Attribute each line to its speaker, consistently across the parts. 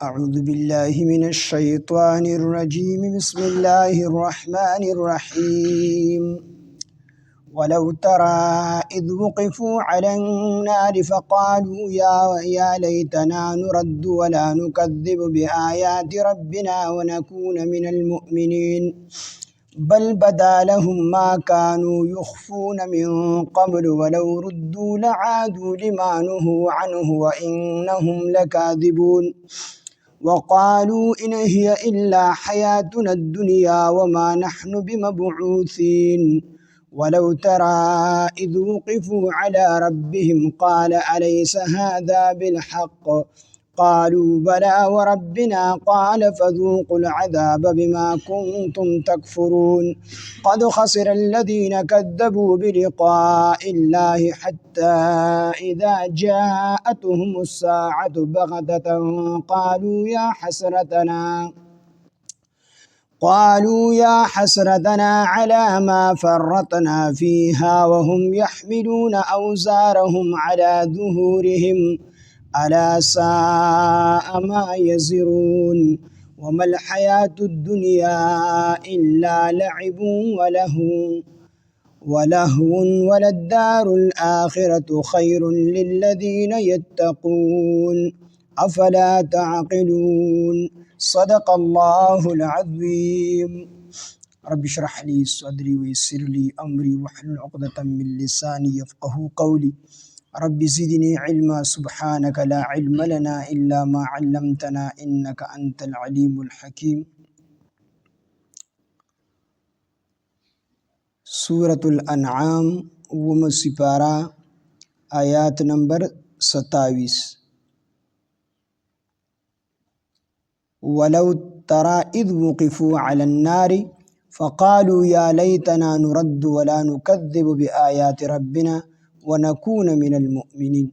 Speaker 1: أعوذ بالله من الشيطان الرجيم بسم الله الرحمن الرحيم ولو ترى إذ وقفوا على النار فقالوا يا ليتنا نرد ولا نكذب بآيات ربنا ونكون من المؤمنين بل بدا لهم ما كانوا يخفون من قبل ولو ردوا لعادوا لما نهوا عنه وإنهم لكاذبون وقالوا إن هي إلا حياتنا الدنيا وما نحن بمبعوثين ولو ترى إذ وقفوا على ربهم قال أليس هذا بالحق قالوا بلى وربنا قال فذوقوا العذاب بما كنتم تكفرون قد خسر الذين كذبوا بلقاء الله حتى إذا جاءتهم الساعة بغتة قالوا يا حسرتنا على ما فرطنا فيها وهم يحملون أوزارهم على ظهورهم ألا ساء ما يزرون وما الحياة الدنيا إلا لعب ولهو وللدار الآخرة خير للذين يتقون أفلا تعقلون صدق الله العظيم رب اشرح لي صدري ويسر لي أمري واحلل عقدة من لساني يفقه قولي رب زدني علما سبحانك لا علم لنا إلا ما علمتنا إنك أنت العليم الحكيم سورة الأنعام ومسپارہ آیات نمبر 27 ولو ترى إذ وقفوا على النار فقالوا يا ليتنا نرد ولا نكذب بآيات ربنا ونكون من المؤمنين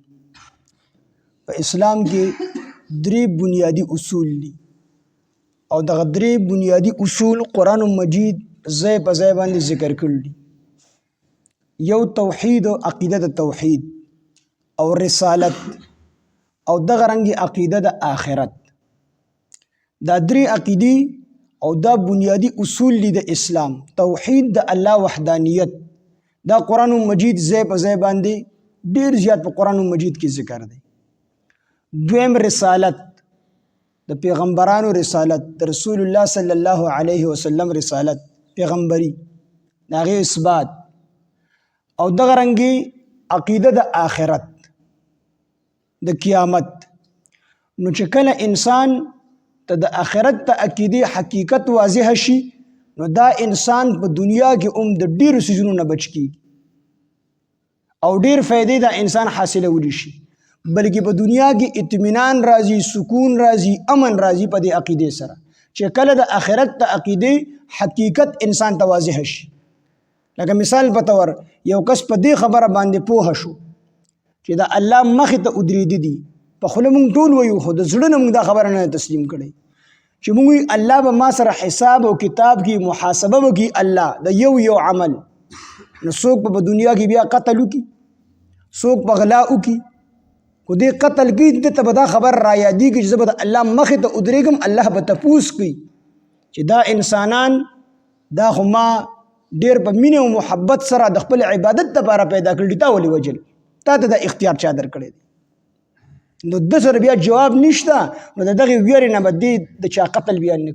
Speaker 1: په اسلام کې درې بنیادی اصول دي او دغه درې بنیادی اصول قرآن مجید ځای په ځای باندې ذکر کړل دي یو توحید او عقیده د توحید او رسالت او دغه رنګي عقیده د آخرت دا درې عقیدې او دا بنیادی اصول دي د اسلام توحید د الله وحدانیت دا قرآن مجید ځای په ځای باندې ډیر زیات په قرآن مجید کې ذکر دی دویم رسالت د پیغمبرانو رسالت د رسول الله صلی الله علیه وسلم رسالت پیغمبري داغه اثبات او دغه رنګي عقیده د آخرت د قیامت نو چې کله انسان ته د آخرت ته عقیده حقیقت واضح شي نو دا انسان په دنیا کې د ډیرو سيزونو نه بچ کیږي او ډیر فائدې دا انسان حاصله ودی شي بلکې په دنیا کې اطمینان راځي سکون راځي امن راځي په دې عقیده سره چې کله د آخرت ته عقیده حقیقت انسان ته واضح شي لکه مثال په تور یو کس په دې خبره باندې پوه شو چې دا الله مخ ته ودرېد دي په خله مونږ ټول وایو خو د زړه نه مونږ دا خبره نه تسلیم کړي چې مونږ الله به ما سره حساب او کتاب کې محاسبه وکي الله د یو عمل نو څوک په دنیا کې بیا قتل وکي څوک په غلا وکي کو دې قتل کې د ته دا خبر را یادې کې چې زه الله مخ ته ودرېږم الله به تپوس کوي چې دا انسانان دا خو ما ډېر په مینه او محبت سره د خپل عبادت لپاره پیدا کړل تا ولې وجل تا ته د اختیار چا درکړی نو د سره بیا جواب نشته نو دغه ویری نه بده د چا قتل بیا نه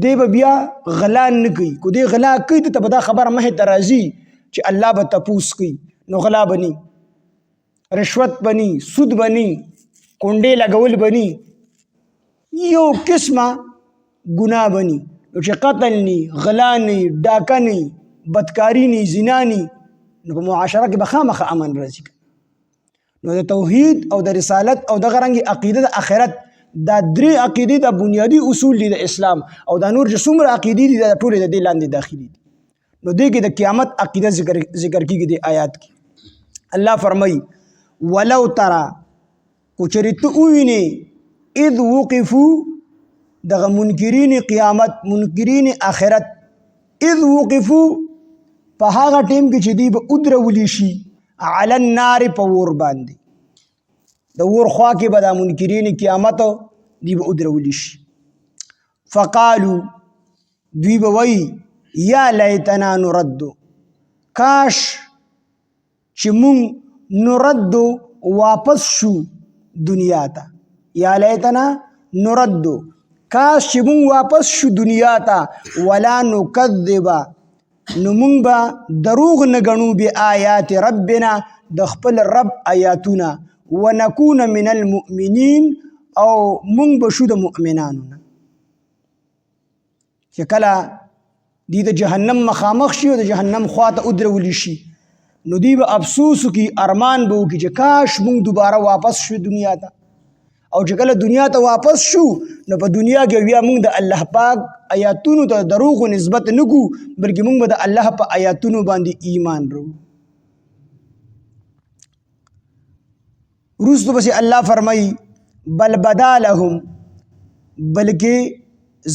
Speaker 1: دی به بیا غلا نه کوي کو دی غلا کوي ته به دا خبره مه درازي چې الله به تپوس کوي نو غلا بني رشوت بني سود بني کونډې لګول بني یو قسمه ګناه بني نو چې قتل ني غلا ني ډاکه ني بدکاری ني زنا ني نو په معاشره کې به خامخ امن راځي نو د توحید او د رسالت او د غرنګي عقیده د آخرت دا درې عقیده د بنیادی اصول دي د اسلام او د نور چې څومره عقیده دي د ټول د دې لاندې داخلي دي نو دې کې د قیامت عقیده ذکر کیږي د آیات کې الله فرمایي ولو ترى کوچریت اوینه اذ وقفوا دغه منکرین قیامت منکرین آخرت اذ وقفوا په هغه ټیم کې چې دی به ادرولي شي علی النار په ور باندې د ور خوا کې به د منکرین قیامت دی به ودرولی شي. فقالو دوی به وایي یا لیتنا نردو کاش چې مونږ نردو واپس شو دنیا ته. یا لیتنا نردو کاش چې مونږ واپس شو دنیا ته. ولا نکذب نو مونږ به دروغ نه ګڼو بآیات ربنا د خپل رب آیاتونه. ونکون من المؤمنین او مونږ به شو د مؤمنانو نه. چې کله دی د جهنم مخامخ شي او د جهنم خواته ودرولی شي نو دی به افسوس وکړي، ارمان به وکړي چې کاش مونږ دوباره واپس شو دنیا ته. او چې کله دنیا ته واپس شو نو په دنیا کې بیا مونږ د الله پاک آیاتونو ته دروغ نسبت نه کو، بلکې مونږ به د الله په آیاتونو باندې ایمان وروړو. وروسته پسې الله فرمایي بل بدا لهم بلکې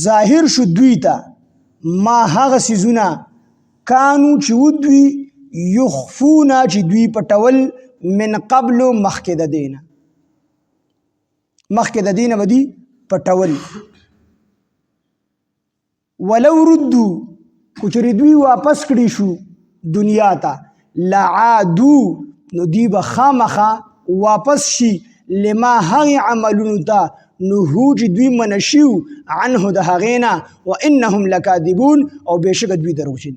Speaker 1: ظاهر شو دوی ته ما هغه څیزونه کانو چې ودوی یخفونه چې دوی پټول من قبل مخکې د دینه به دی پټول. ولو ردو کچری دوی واپس کړي شو دنیا ته لعادو نو دی به خامخا واپس شي لما هغې عملونو ته نهو چې دوی منشیو عنه د هغې نه وانهم لکاذبون او بېشکه دوی دروغجن.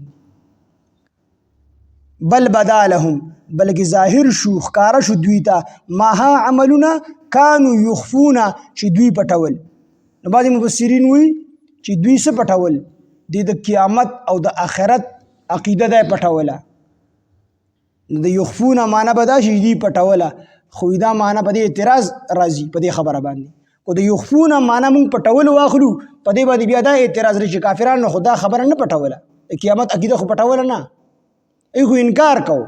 Speaker 1: بل بدا لهم بلکې ظاهر شو ښکاره شو دوی ته ما ها عملونه کانو یخفونه چې دوی پټول. نو بعضې مفسرین وایي چې دوی څه پټول؟ دی د قیامت او د آخرت عقیده دی پټوله. نو د یخفونه معنی به دا شي دوی پټوله، خو دا معنی په دې اعتراض راځي په دې خبره باندې. خو د یخفونه معنی مونږ پټول واخلو په دې باندې بیا دا اعتراض لري چې کافرانو خو دا خبره نه پټوله، د قیامت عقیده خو پټوله نه، ای خو انکار کو،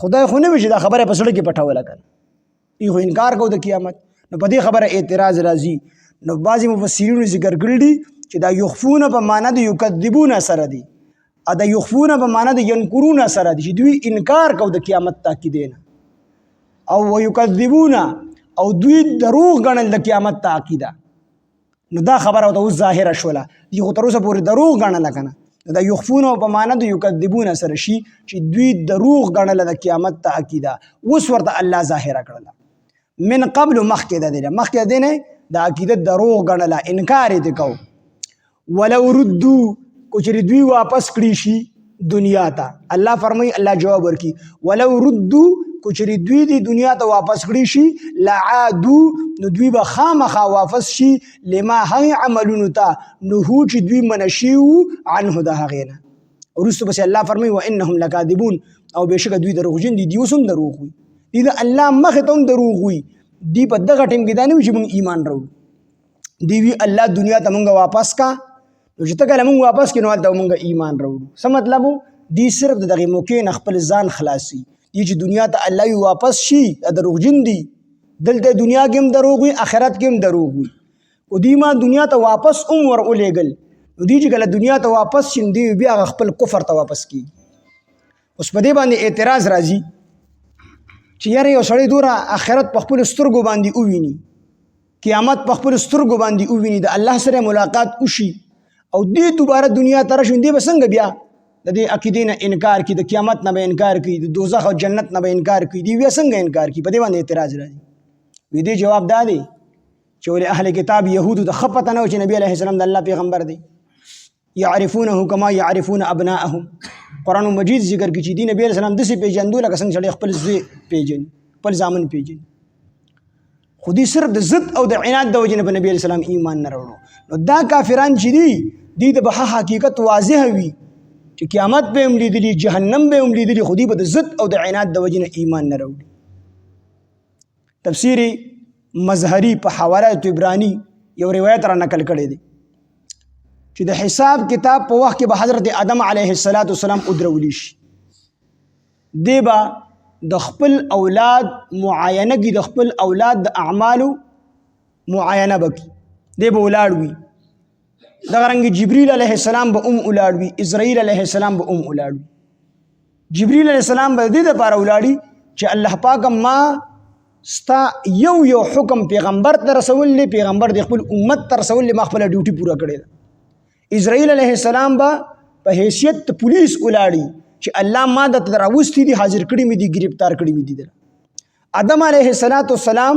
Speaker 1: خدای خو نه وي چې دا خبره په زړه کې پټوله کنه، ای خو انکار کو د قیامت. نو په دې خبره اعتراض راځي. نو بعضې مفسرینو ذکر کړي دي چې دا یخفونه په معنا د یکذبونه سره دي، ا د یخفونه په معنا د ینکرونه سره دي چې دوی انکار کو د قیامت تاکیدې نه، او ویکذبونه او دوی دروغ ګڼل د قیامت تعقیده. نو دا خبره ورته اوس ظاهره شوله، دوی خو تر اوسه پورې دروغ ګڼله که نه. دا یخفونه په معنا د یکذبونه سره شي چې دوی دروغ ګڼله د قیامت تعقیده، اوس ورته الله ظاهره کړله. من قبل مخکې د دې نه، مخکې د دې نه د عقیده دروغ ګڼله، انکار یې کو. ولو ردو کچرې دوی واپس کړي شي دنیا ته، الله فرمایي الله جواب ورکړي ولو ردو کچری دوی دی دنیا ته واپس کړي شي لعادو نو دوی به خامخا واپس شي لما هغې عملونو ته نهو چې دوی منشیو عنه د هغې نه. وروسته پسې الله فرمایي وانهم لکاذبون او بېشکه دوی دروغجن دي، دوی اوس هم دروغ وي، دوی د الله مخې ته هم دروغ وي. دوی په دغه ټیم کې دا نه وي چې موږ ایمان راوړو، دوی وي الله دنیا ته موږ واپس کا، نو چې ته کله موږ واپس کړو نو هلته موږ ایمان راوړو. څه مطلب و؟ دوی صرف د دغې موقع نه خپل ځان خلاصي، دی چې دنیا ته الله یې واپس شي دروغجن دي، دلته دنیا کې هم دروغ وي آخرت کې هم دروغ وي. او دوی ما دنیا ته واپس هم ور ولېږل، نو دوی چې کله دنیا ته واپس شي دوی بیا خپل کفر ته واپس کېږي. اوس په دې باندې اعتراض راځي چې یاره یو سړی دوره آخرت په خپلو سترګو باندې وویني، قیامت په خپلو سترګو باندې وویني، د الله سره ملاقات وشي او دې دوباره دنیا ته راشي، دې به څنګه بیا د دې عقیدې نه انکار کړي، د قیامت نه به انکار کړي، د دوزخ او جنت نه به انکار کړي، دوی بیا څنګه انکار کړي؟ په دې باندې اعتراض راځي. وی دې جواب دا دی چې ولې اهل کتاب یهودو ته ښه پته نه و چې نبي علیه السلام د الله پیغمبر دی. یعرفونه کما یعرفون ابناءهم، قرآن مجید ذکر کړي چې دې نبي علیه السلام داسې پېژندو لکه څنګه سړی خپل زوی پېژني، خپل زامن پېژني. خو دوی صرف د ضد او د عناد د وجې نه په نبي علیه السلام ایمان نه راوړو. نو دا کافران چې دي دوی ته به حقیقت واضح وي چې قیامت به هم لیدلي، جهنم به هم لیدلي، خو دوی به د ضد او د عناد د وجې نه ایمان نه راوړي. تفسیر مظهري په حواله طبراني یو روایت را نقل کړی دی چې د حساب کتاب په وخت کې به حضرت آدم علیه السلام ودرولی شي، دی به د خپل اولاد معاینه کې، د خپل اولاد د اعمالو معاینه به کړي، دی به ولاړ وي. دغه رنګ جبریل علیه السلام به ولاړ وي، اسرائیل علیه السلام به ولاړ وي. جبریل علیه السلام به دې دپاره ولاړي چې الله پاک ما ستا یو حکم پیغمبر ته رسول دی، پیغمبر د خپل امت ته رسول دی، ما خپل ډیوټي پوره کړې ده. اسرائیل علیه السلام به په حیثیت پولیس ولاړی چې الله ما د راوستي دي، حاضر کړي مې دي، گرفتار کړي مې دي. آدم علیه السلام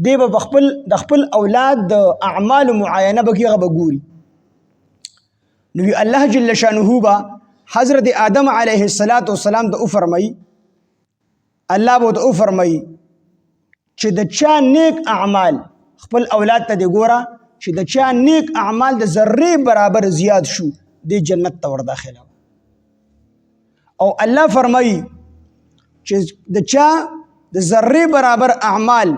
Speaker 1: دی به د خپل اولاد د اعمال معاینه به هغه به ګوري. نو الله جل شانه به حضرت آدم علیه السلام ته وفرمایي، الله به ته وفرمایي چې د چا نیک اعمال خپل اولاد ته دی ګوره چې د چا نیک اعمال د ذرې برابر زیات شو دی جنت ته ور داخله. او الله فرمایي چې د چا د ذرې برابر اعمال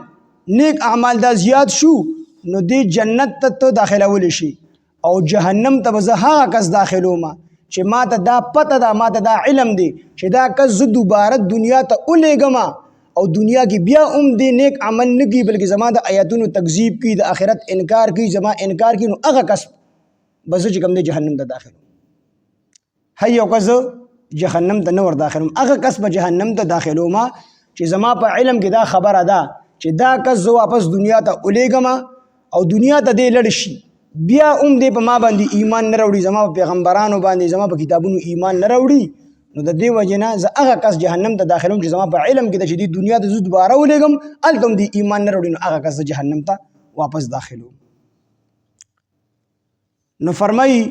Speaker 1: نیک اعمال دا زیات شو نو دی جنت ته داخلولی شي. او جهنم ته به زه هغه کس داخلومه چې ما ته دا پته ده، ما ته دا علم دی چې دا کس زه دوباره دنیا ته ولیږم او دنیا کې بیا دی نیک عمل نه کوي بلکې زما د آیاتونو تکذیب کوي، د آخرت انکار کوي، زما انکار کوي، نو هغه کس به زه چې کوم دی جهنم ته داخلوم. هر یو کس جهنم ته نه ور داخلوم، هغه کس به جهنم ته داخلوم چې زما په علم کې دا خبره ده چې دا کس زه واپس دنیا ته ولیږم او دنیا ته دی لړ شي، بیا دی په ما باندې ایمان نه راوړي، زما په پیغمبرانو باندې، زما په کتابونو ایمان نه راوړي، نو د دې وجې نه زه هغه کس جهنم ته داخلوم چې زما په علم کې ده چې دی دنیا ته زه دوباره ولیږم، هلته هم دی ایمان نه راوړي، نو هغه کس زه جهنم ته واپس داخلوم. نو فرمایي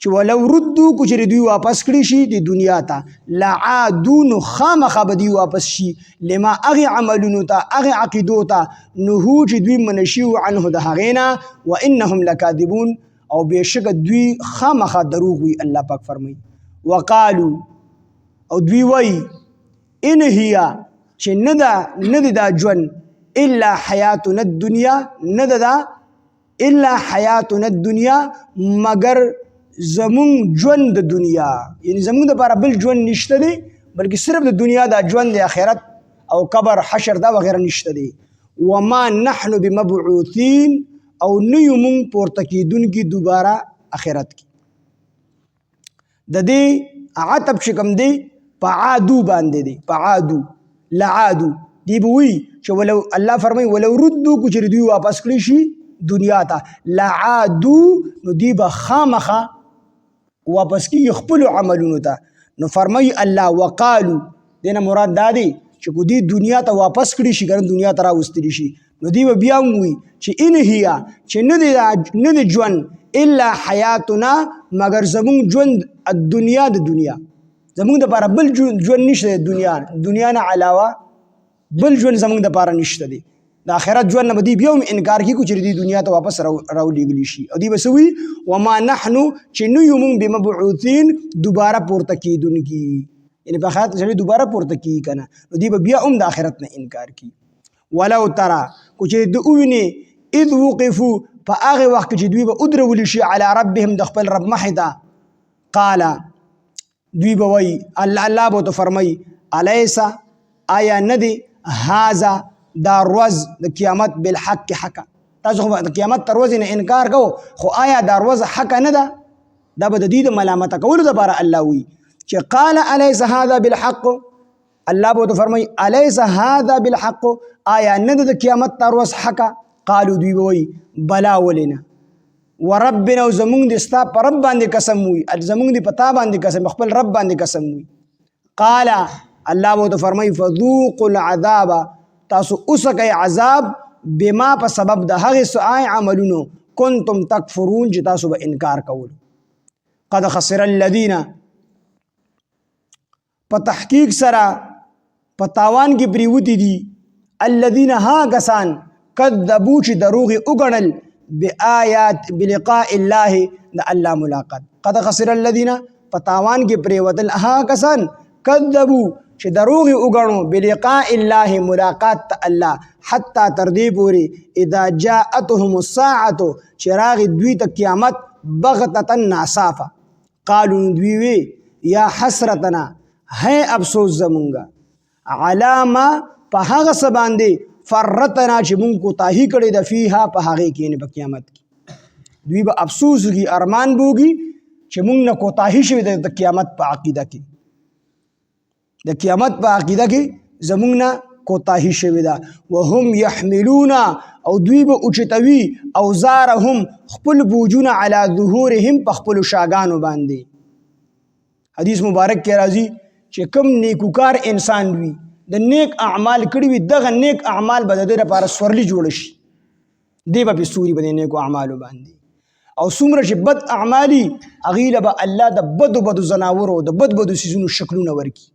Speaker 1: چې ولو ردو کو چې دوی واپس کړي شي د دنیا ته لعادو، نو خامخا به دوی واپس شي لما هغې عملونو ته، هغې عقیدو ته نهو چې دوی منشي عنه د هغې نه وانهم لکاذبون، او بېشکه دوی خامخا دروغ وي. الله پاک فرمایي وقالو، او دوی وایي ان هي چې نه دی دا ژوند الا حیاتنا الدنیا، نه ده دا الا حیاتنا الدنیا مگر زمون ژوند د دنیا، یعنی زمون دپاره بل ژوند نشته دی بلکې صرف د دنیا دا ژوند د آخرت او قبر حشر دا وغیره نشته دی. وما نحن بمبعوثین، او نه یو مونږ پورته کیدونکي دوباره آخرت کې. د دې عتب چې کوم دی په عادو باندې دی، په عادو لعادو دی به وي چې ولو الله فرمایي ولو ردو کو چې دوی واپس کړي شي دنیا ته لعادو، نو دی به خامخا واپس کیږي خپلو عملونو ته. نو فرمایي الله وقالو، دینه مراد دا دی چې کو دی دنیا ته واپس کړي شي، ګرن دنیا ته راوستلی شي، نو دی به بیا هم وي چې ان هي چې نه دی ژوند الا حیاتنا مگر زمونږ ژوند الدنیا د دنیا، زمونږ دپاره بل ژوند نشته د دنیا نه علاوه بل ژوند زمونږ دپاره نشته دی. د آخرت ژوند نه به دی بیا هم انکار کوي چې دی دنیا ته واپس راولېږلی شي، او دی به څه وي وما نحنو چې نه یو مونږ بمبعوثین دوباره پورته کیدونکي، یعنی په آخرت سړی دوباره پورته کیږي که نه، نو دی به بیا هم د آخرت نه انکار کوي. ولو ترى کو چې د ووینې اذ وقفو په هغې وخت کې چې دوی به ودرولی شي علی ربهم د خپل رب مخې ته، قاله دوی به وایي الله به ورته فرمایي الیسه آیا نه دی هذا دا ورځ د قیامت بالحق حقه، تاسو خو د قیامت تر ورځې نه انکار کوو خو آیا دا ورځ حقه نه ده؟ دا به د دې د ملامته کولو دپاره الله وایي چې قال الیس هذا بالحق، الله به ورته فرمایي الیس هذا بالحق، آیا نه ده د قیامت تر ورځ حقه؟ قالو دوی به وایي بلا ولې نه، وربنا، او زمونږ د ستا په رب باندې قسم وي، زمونږ د په تا باندې قسم، خپل رب باندې قسم وي. قال الله به ورته فرمایي فذوقوا العذاب، تاسو اوسکئ عذاب بما په سبب د هغې څه عملونو کنتم تکفرون چې تاسو به انکار کولو. قد خسر الذین، په تحقیق سره په تاوان کې پریوتي دي الذین ها کسان کذبو چې دروغ یې وګڼل بلقاء الله د الله ملاقات. قد خسر الذین، په تاوان کې پریوتل ها کسان کذبو چې دروغ یې وګڼو بلقاء الله ملاقات ته الله، حتی تر دې پورې اذا جاءتهم الساعة چې راغی دوی ته قیامت بغتة ناصافه، قالو دوی وی یا حسرتنا ہے افسوس زمونږه علی ما په هغه څه باندې فرتنا چې مونږ کوتاهي کړې ده فیها په هغې کې، یعنې په قیامت کې دوی به افسوس وکړي، ارمان به وکړي چې مونږ نه کوتاهي شوې ده د قیامت په عقیده کې، د قیامت په عقیده کې زمونږ نه کوتاهی شوې ده. وهم یحملون او دوی به اوچتوي اوزارهم خپل بوجونه علی ظهورهم په خپلو شاګانو باندې. حدیث مبارک کې راځي چې کوم نیکوکار انسان وي د نیک اعمال کړي وي دغه نیک اعمال به د دې لپاره سورلي جوړ شي دی به پې سوري به د نیکو اعمالو باندې. او څومره چې بد اعمالي هغې له به الله د بدو بدو ځناورو د بد بدو څیزونو شکلونه ورکړي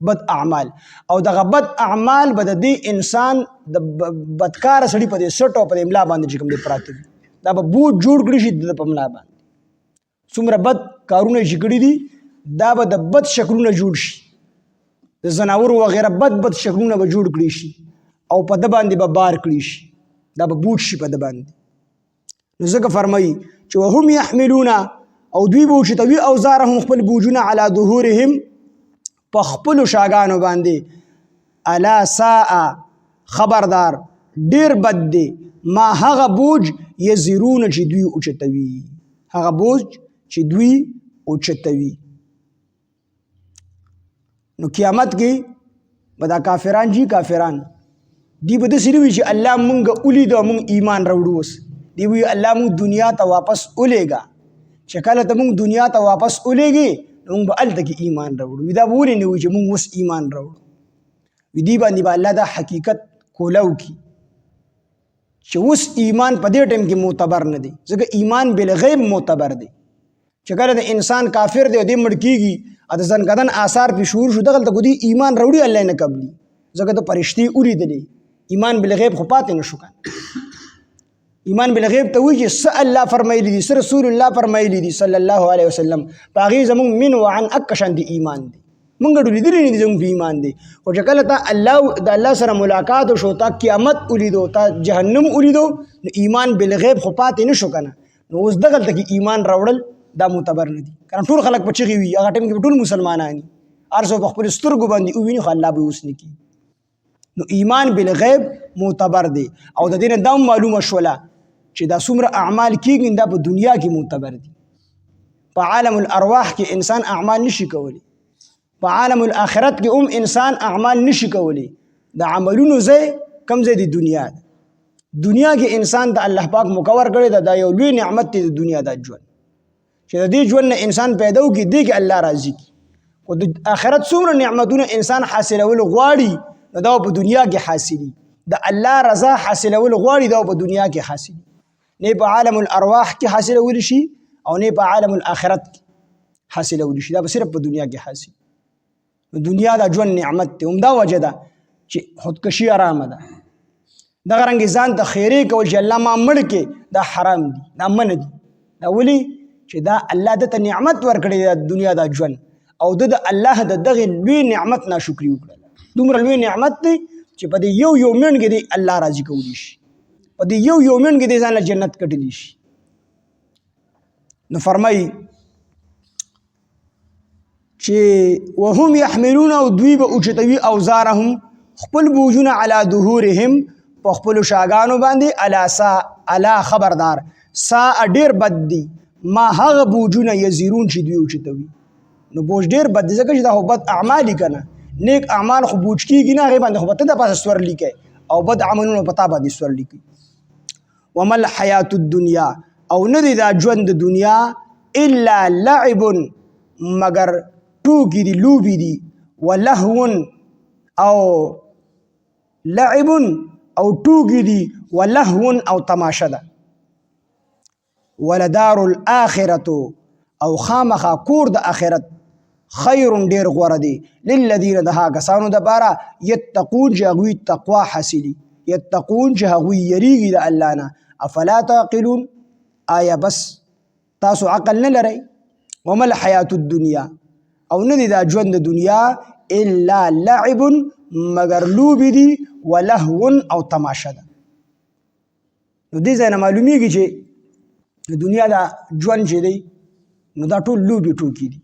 Speaker 1: بد اعمال. او دغه بد اعمال به د دې انسان د بدکاره سړي په دې سټ او په دې ملا باندې چې کوم دی پراته وي دا به بوج جوړ کړي شي د په ملا باندې. څومره بد کارونه چې کړي دي دا به د بد شکلونه جوړ شي د ځناورو وغیره بد شکلونه به جوړ کړي شي او په ده باندې به بار کړي شي دا به بوج شي په ده باندې. نو ځکه فرمایي چې وهم یحملون او دوی به اوچتوي اوزارهم خپل بوجونه علی ظهورهم په خپلو شاګانو باندې. الا ساء خبردار ډیر بد دی ما هغه بوج یزرون چې دوی اوچتوي هغه بوج چې دوی اوچتوي. نو قیامت کې به دا کافران جي کافران دی به داسې نه وي چې الله مونږ ولید او مونږ ایمان راوړو اوس دی وي الله مونږ دنیا ته واپس ولېږه چې کله ته مونږ دنیا ته واپس ولېږې نو مونږ به هلته کې ایمان راوړو. وي دا به ولې نه وي چې مونږ اوس ایمان راوړو وي دې باندې به الله دا حقیقت کولو کي چې اوس ایمان په دې ټایم کې معتبر نه دی ځکه ایمان بالغیب معتبر دی. چې کله د انسان کافر دی او دې مړ کېږي د ځنکدن آثار پې شروع شو دغلته خو دې ایمان راوړي الله نه قبلي ځکه د فرشتې ولیدلې ایمان بالغیب خو پاتې نه شو کنه. ایمان بالغیب ته وایي چې څه الله فرمایلی دي څه رسول الله فرمایلی دي صلی الله علیه وسلم په هغې زموږ من وعن اکه شان د ایمان دی مونږ ډو لیدلی نه دي زموږ په ایمان دی. خو چې کله ته د الله سره ملاقات وشو تا قیامت ولیدو تا جهنم ولیدو نو ایمان بالغیب خو پاتې نه شو کنه. نو اوس دغلته کې ایمان راوړل دا معتبر نه دي کنه ټول خلک په چغې وي هغه ټایم کې ټول مسلمانان دي هر څوک په خپلو سترګو باندې وویني خو الله به اوس نه کي. نو ایمان بالغیب معتبر دی او د دې نه دا معلومه شوله چې دا څومره اعمال کېږي دا په دنیا کې معتبر دي. په عالم الارواح کې انسان اعمال نشي کولی په عالم الاخرت کې هم انسان اعمال نشي کولی. د عملونو ځای کم ځای د دنیا ده. دنیا کې انسان د الله پاک مکور کړی دا یو لوی نعمت دی د دنیا دا ژوند چې د دې ژوند نه انسان پیدا وکړي دې کې الله راضي کړي. خو د آخرت څومره نعمتونه انسان حاصلول غواړي نو دا په دنیا کې حاصلي د الله رضا حاصلول غواړي دا په دنیا کې حاصلي نه په عالم الارواح کې حاصلول شي او نه په عالم الاخرت کې حاصلول شي دا به صرف په دنیا کې حاصل. دنیا دا ژوند نعمت دی همدا وجه ده چې خودکشي آرامه ده دغه رنګې ځان ته خیرې کول چې الله ما مړ کې دا حرام دي دا منع دي. دا ولې چې دا الله دته نعمت ورکړی د دنیا دا ژوند او د الله د دغه لوی نعمت ناشکري وکړله. دومره لوی نعمت دی چې په دې یو منټ کې دی الله راضي کولی شي په دې یو منټ کې دی ځان له جنت کټلی شي. نو فرمایي چې وهم یحملون او دوی به اوچتوي اوزارهم خپل بوجونه علی ظهورهم په خپلو شاګانو باندې الا خبردار ساء ډېر بد دی ما هغه بوجونه یزیرون چې دوی اوچتوي. نو بوج ډېر بد دی ځکه چې دا خو بد اعمال دي که نه نیک اعمال خو بوج کېږي نه هغې باندې خو به ته د پاسه سورلي کوي او بد عملونه په تا باندې سورلي کوي. وما الحیات الدنیا او نه دی دا ژوند د دنیا الا لعب مگر ټوکې دي لوبې دي ولهو او لعب او ټوکې دي ولهو او تماشه ده. ولدار الاخرة او خامخا کور د آخرت خیر ډیر غوره دی للذین د هغه کسانو دپاره یتقون چې هغوی تقوا حاصلي یتقون چې هغوی یریږي د الله نه. افلا تعقلون آیا بس تاسو عقل نه لرئ. وما الحیات الدنیا او نه دی دا ژوند د دنیا الا لعب مگر لوبې دي ولهو او تماشه ده. نو دې ځای نه معلومیږي چې د دنیا دا ژوند چې دی نو دا ټول لوبې ټوکې دي.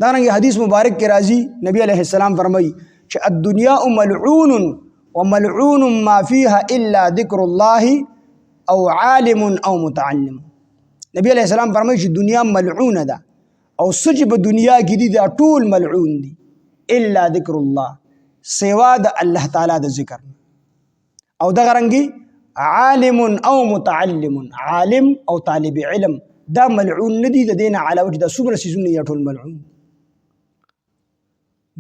Speaker 1: دارنګه حدیث مبارک کې راځي نبی علیه السلام فرمایي چې الدنیا ملعون وملعون ما فيها الا ذکر الله او عالم او متعلم. نبی علیه السلام فرمایي چې دنیا ملعونه ده او څه چې په دنیا کې دي دا ټول ملعون دي الا ذکر الله سوا د الله تعالی د ذکر. او دغه رنګي عالم او متعلم، عالم او طالب علم دا ملعون ندي، د دین علاوه د څومره سيزونه یا ټول ملعون.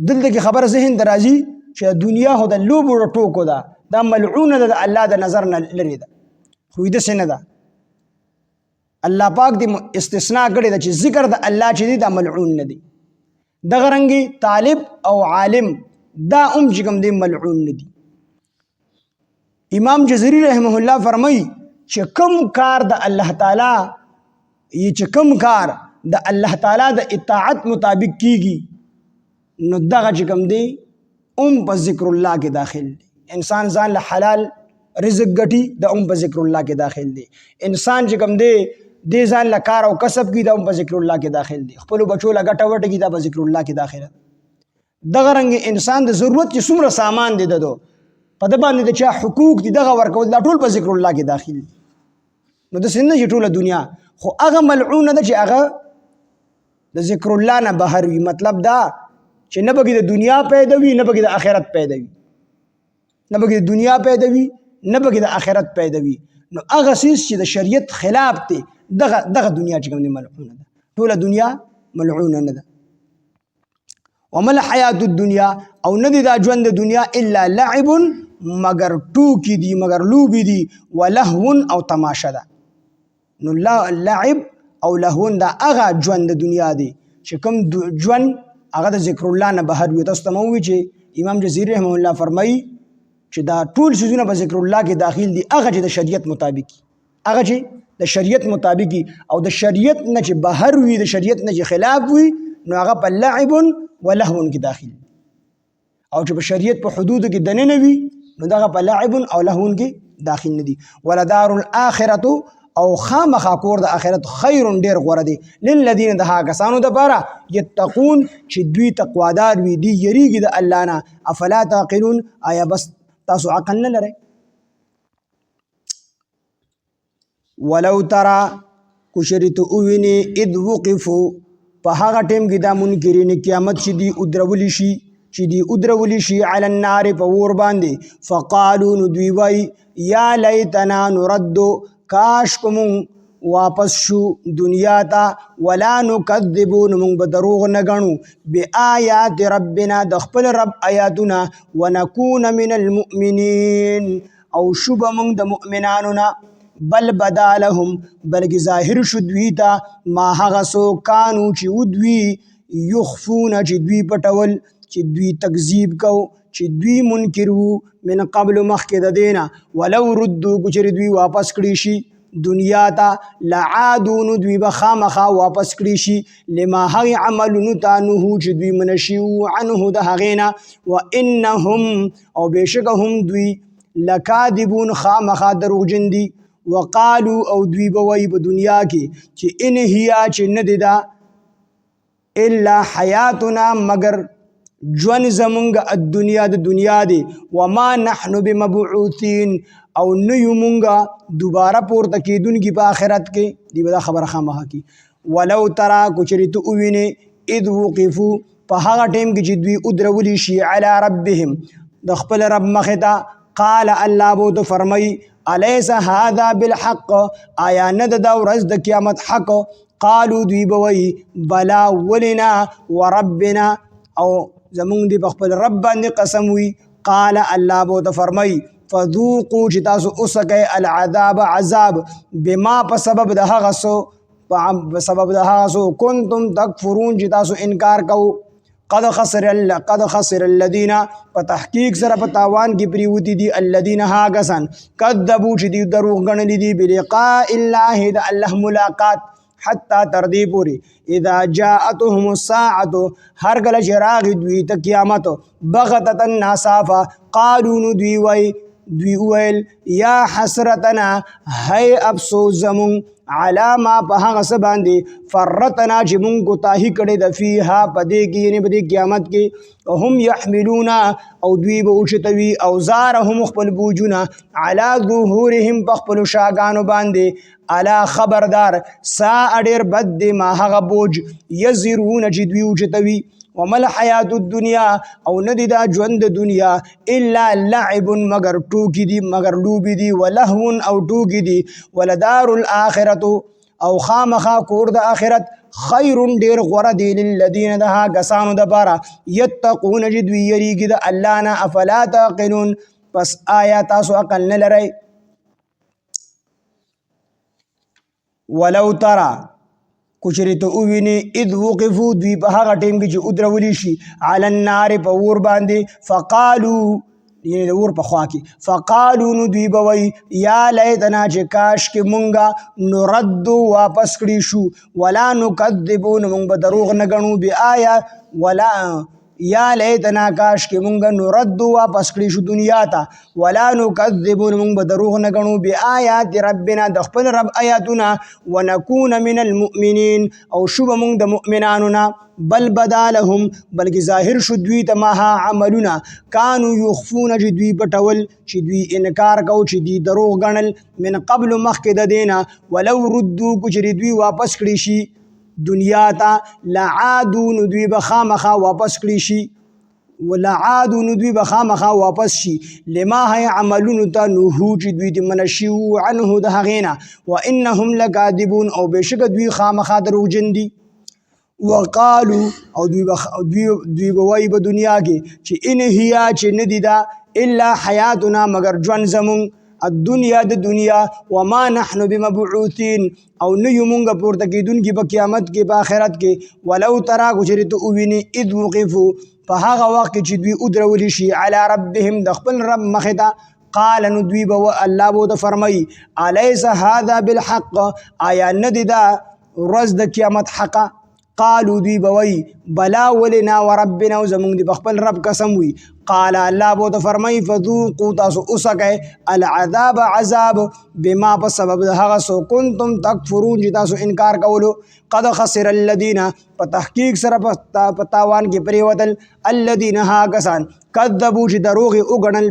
Speaker 1: دلته کې خبر ذهن درازي چې دنیا هو د لوبو ټوکو ده، دا ملعون ده، د الله د نظر نه لري ده، خو د سینه ده. الله پاک دې استثناء کړی ده چې ذکر د الله چې دی دا ملعون نه دی. دغه رنګي طالب او عالم دا چې کوم دی ملعون نه دي. امام جزري رحمه الله فرمایي چې کوم کار د الله تعالی د الله تعالی د اطاعت مطابق کیږي نو دغه چې کوم دی په ذکر الله کې داخل دی. انسان ځان له حلال رزق ګټي د په ذکر الله کې داخل دی. انسان چې کوم دی دې ځان له کار او کسب کې د په ذکر الله کې داخل دی. خپل بچو له ګټه وټه کې د په ذکر الله کې داخله. دغه رنګ انسان د ضرورت چې څومره سامان دی ددو په د باندې د چا حقوق دي دغه ورکول دا ټول په ذکر الله کې داخل دي. نو د سنه چې ټوله دنیا خو هغه ملعونه ده چې هغه د ذکر الله نه بهر وي. مطلب دا چې نه بګي د دنیا پیدا وي نه بګي د آخرت پیدا وي، نه بګي د دنیا پیدا وي نه بګي د آخرت پیدا وي. نو هغه سیس چې د شریعت خلاف دی دغه دنیا چې کوم دی ملعونه ده، ټوله دنیا ملعونه نه ده. ومل حیات الدنیا او ندی دا ژوند د دنیا الا لعب مگر ټوکی دي مگر لوبي دي ولهو او تماشه ده. نو لعب او لهو دا هغه ژوند د دنیا دی چې کوم ژوند هغه د ذکر الله نه بهر وي. تاسو ته مو وی چې امام جزيري رحمه الله فرمایي چې دا ټول شیزونه په ذکر الله کې داخل دي هغه چې د شریعت مطابق، هغه چې د شریعت مطابق او د شریعت نه چې بهر وي، د شریعت نه چې خلاف وي نو هغه په لعب ولهو کې داخل. او چې په شریعت په حدود کې دنه وي نو دغه په لعب او لهو کې داخل نه دي. ولدار الاخرته او خامخا کور د آخرت خیر ډیر غوره دی للذین د هغه کسانو دپاره یتقون چې دوی تقوادار وي، دوی یریږي د الله نه. افلا تعقلون آیا بس تاسو عقل نه لرئ؟ ولو ترى کشرت اوینی اذ وقفو په هغه ټیم کې دا منکرین قیامت چې دی ادرولی شي علی النار په اور باندې فقالو نو دوی وای یا لیتنا نرد کاش کوم واپس شو دنیا ته ولا نکذبو نو موږ به دروغ نه ګڼو بآیات ربنا د خپل رب آیاتونه ونکون من المؤمنین او شو به موږ د مؤمنانو نه بل بدا لهم بلکې ظاهر شو دوی ته ما هغه څه کانو چې ودوي یخفون چې دوی پټول چې دوی تکذیب کو چې دوی منکر وو من قبل مخکې د دینه ولو ردو کچر دوی واپس کړي شي دنیا ته لعادون دوی به خامخا واپس کړي شي لما هغې عملونو ته نهو چې دوی منشي عنه د هغې نه وانهم او بېشکه هم دوی لکاذبون خامخا دروغجن دي. وقالو او دوی به وایي په دنیا کې چې ان هیا چې نه دی دا الا حیاتنا مگر ژوند زمونږ الدنیا د دنیا دی وما نحن بمبعوثین او نه یو مونږه دوباره پورته کېدونکي په آخرت کې. دی به دا خبره خامخا کی. ولو ترى کچرې ته ووینې اذ وقفو په هغه ټیم کې چې دوی ادرولی شي علی ربهم د خپل رب مخې ته قال الله به ورته فرمایي الیس هذا بالحق آیا نه ده دا ورځ د قیامت حق؟ قالو دوی به وایي بلا ولنا وربنا او زمونږ دی په خپل رب باندې قسم وي. قال الله به ورته فرمایي فذوقوا چې تاسو اوسکئ العذاب عذاب بما په سبب د هغه څه کنتم تکفرون چې تاسو انکار کوو. قد خسر الذين په تحقیق سره په تاوان کې پریوتی دي الذين هاگسان کذبوا چې دوی دروغ ګڼلي دي بلقاء الله د الله ملاقات حتی تر دې پورې اذا جاءتهم الساعه هر کله چې راغی دوی ته قیامت بغتة ناصافه قالوا نو دوی ویل یا حسرتنا هی افسوس زمون علا ما په هغه څه باندې فرتنا چې مونږ کوتاهي کړې ده فیها په دې کې یعنې په دې قیامت کې هم یحملون او دوی به اوچتوي اوزارهم خپل بوجونه علا ظهورهم په خپلو شاګانو باندې الا خبردار سا ډېر بد دی ما هغه بوج یزرون چې دوی اوچتوي ومل حیات الدنیا او ندی دا ژوند د دنیا الا لعب مگر ټوکی دی مگر لوبی دی ولهو او ټوکی دی ولدار الاخرته او خامخا کور د اخرت خیر ډیر غوره دی للذین دها غسانو د بارا یتقون جدوی یریګی د الله نه افلا تعقلون پس آیا تاسو عقل نه لرئ ولو ترى کچریت اوویني اذ وقفو دوی په هغه ټیم کې چې ادرولی شي علی النار په اور باندې فقالو یعنی د اور په خوا کې فقالو نو دوی به وایي یا لیتنا چې کاش کې مونږه نرد واپس کړي شو ولا نکذبو نو مونږ به دروغ نه ګڼو بآیا ولا یا لیتنا کاش کې مونږ نرد واپس کړي شو دنیا ته ولا نکذب مونږ به دروغ نه ګڼو بآیات ربنا د خپل رب آیاتونه ونکون من المؤمنین او شو به مونږ د مؤمنانو نه بل بدا لهم بلکې ظاهر شو دوی ته ماها عملونه کانو یخفون چې دوی پټول چې دوی انکار کو چې دوی دروغ ګڼل من قبل مخکې د دینه ولو ردو چې دوی واپس کړي شي دنیا ته لعادو نو دوی به خامخا واپس کړي شي ولعادو نو دوی به خامخا واپس شي لما هی عملونو ته نهو چې دوی دې منع شوي عنه د هغې نه وانهم لکاذبون او بېشکه دوی خامخا دروغجن دي وقالو او دوی به وایي په دنیا کې چې ان هیا چې نه دي دا الا حیاتنا مگر ژوند زمونږ الدنیا د دنیا وما نحن بمبعوثین او نه یو مونږ پورته کېدونکي په قیامت کې په آخرت کې ولو ترا کچرې ته وویني اذ وقفو په هغه وخت کې چې دوی ودرولی شي علی ربهم د خپل رب مخې ته قال نو دوی به الله به ورته فرمایي الیس هذا بالحق آیا نه دی دا ورځ د قیامت حقه قالو دوی به وایي بلا ولنا وربنا او زمونږ د خپل رب قسم وي قال الله بو ته فرمای فذوقوا تاسو اسکه العذاب عذاب بما په سبب هغه سو کنتم تکفرون چې تاسو انکار کولو قد خسر الذين په تحقیق سره په تاوان کې پریوتل الذين ها کسان کذبوا چې دروغ وګڼل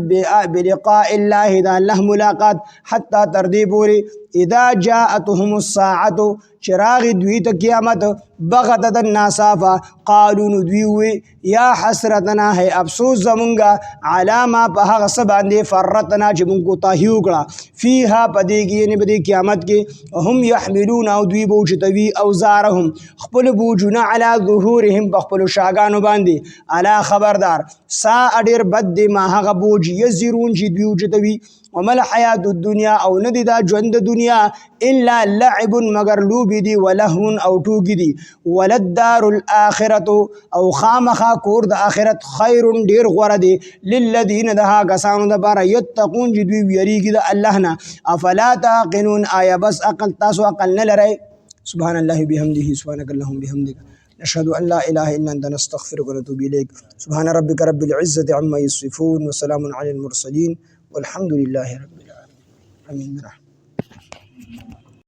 Speaker 1: بلقاء الله دا الله ملاقات حتی تر دې پورې اذا جاءتهم الساعه چراغ دوی ته قیامت بغتت الناصافه قالوا دوی یا حسرتنا ہے افسوس زمونږه علامه په هغه څه باندې فرتنا چې مونږ کوتاهي وکړه فیها په دې کې یعنې په دې قیامت کې هم یحملون او دوی به اوچتوي اوزارهم خپل بوجونه علی ظهورهم په خپلو شاګانو باندې الا خبردار سا ډېر بد دی ما هغه بوج یزرون چې دوی اوچتوي ومل حیات الدنیا او ندی دا ژوند د دنیا الا لعب مگر لوبی دی ولهو او ټوکی دی ولدار الاخرته او خامخا کور د اخرت خیر ډیر غوره دی للذین دها کسانو د بار یتقون چې دوی یریږي د الله نه افلا تعقلون آیا بس عقل تاسو عقل نه لرئ سبحان الله بحمده سبحانك اللهم بحمدك نشهد ان لا اله الا انت نستغفرك ونتوب اليك سبحان ربك رب العزه عما يصفون وسلام على المرسلين والحمد لله رب العالمين آمين برحمته